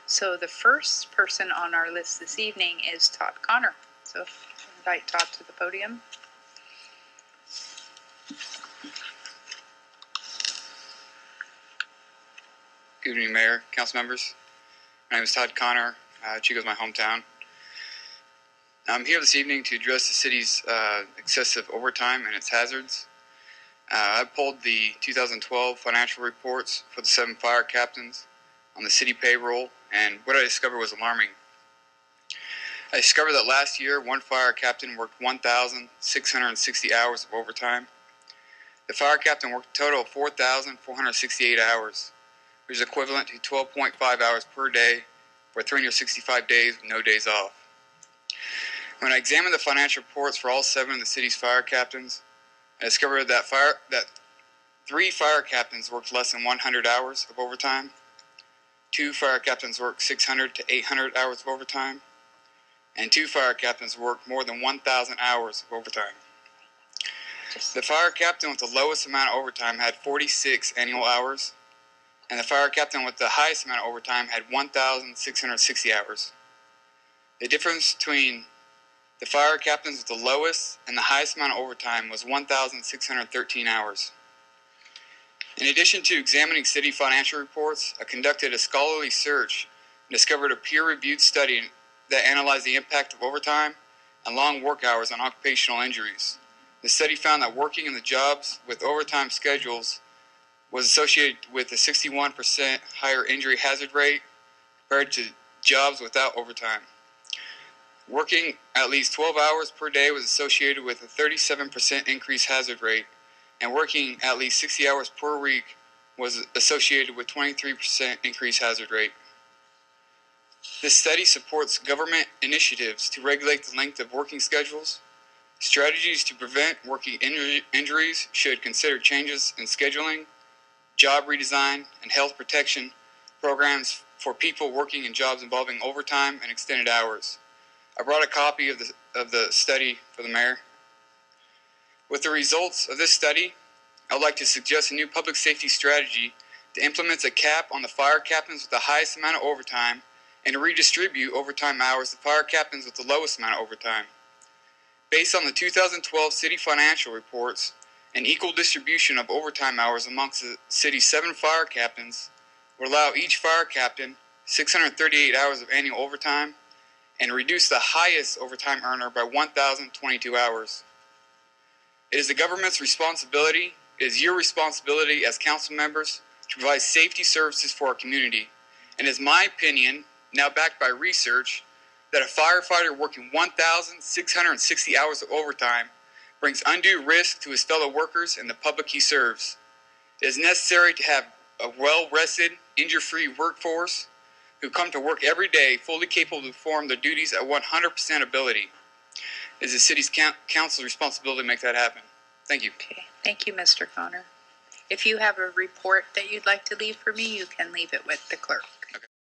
So the first person on our list this evening is Todd Connor. So invite Todd to the podium. Good evening, Mayor, Council members. My name is Todd Connor. Chico is my hometown. I'm here this evening to address the city's excessive overtime and its hazards. I pulled the 2012 financial reports for the 7 fire captains on the city payroll, and what I discovered was alarming. I discovered that last year, one fire captain worked 1,660 hours of overtime. The fire captain worked a total of 4,468 hours, which is equivalent to 12.5 hours per day for 365 days with no days off. When I examined the financial reports for all 7 of the city's fire captains, I discovered that 3 fire captains worked less than 100 hours of overtime, 2 fire captains worked 600 to 800 hours of overtime, and 2 fire captains worked more than 1,000 hours of overtime. The fire captain with the lowest amount of overtime had 46 annual hours, and the fire captain with the highest amount of overtime had 1,660 hours. The difference between the fire captains with the lowest and the highest amount of overtime was 1,613 hours. In addition to examining city financial reports, I conducted a scholarly search and discovered a peer-reviewed study that analyzed the impact of overtime and long work hours on occupational injuries. The study found that working in the jobs with overtime schedules was associated with a 61% higher injury hazard rate compared to jobs without overtime. Working at least 12 hours per day was associated with a 37% increased hazard rate, and working at least 60 hours per week was associated with 23% increased hazard rate. This study supports government initiatives to regulate the length of working schedules. Strategies to prevent working injuries should consider changes in scheduling, job redesign, and health protection programs for people working in jobs involving overtime and extended hours. I brought a copy of the study for the mayor. With the results of this study, I would like to suggest a new public safety strategy that implements a cap on the fire captains with the highest amount of overtime and to redistribute overtime hours to fire captains with the lowest amount of overtime. Based on the 2012 city financial reports, an equal distribution of overtime hours amongst the city's 7 fire captains would allow each fire captain 638 hours of annual overtime and reduce the highest overtime earner by 1,022 hours. It is the government's responsibility, it is your responsibility as council members to provide safety services for our community. And it is my opinion, now backed by research, that a firefighter working 1,660 hours of overtime brings undue risk to his fellow workers and the public he serves. It is necessary to have a well-rested, injury-free workforce who come to work every day fully capable to perform their duties at 100% ability. It is the city's council's responsibility to make that happen. Thank you. Okay, thank you, Mr. Connor. If you have a report that you'd like to leave for me, you can leave it with the clerk.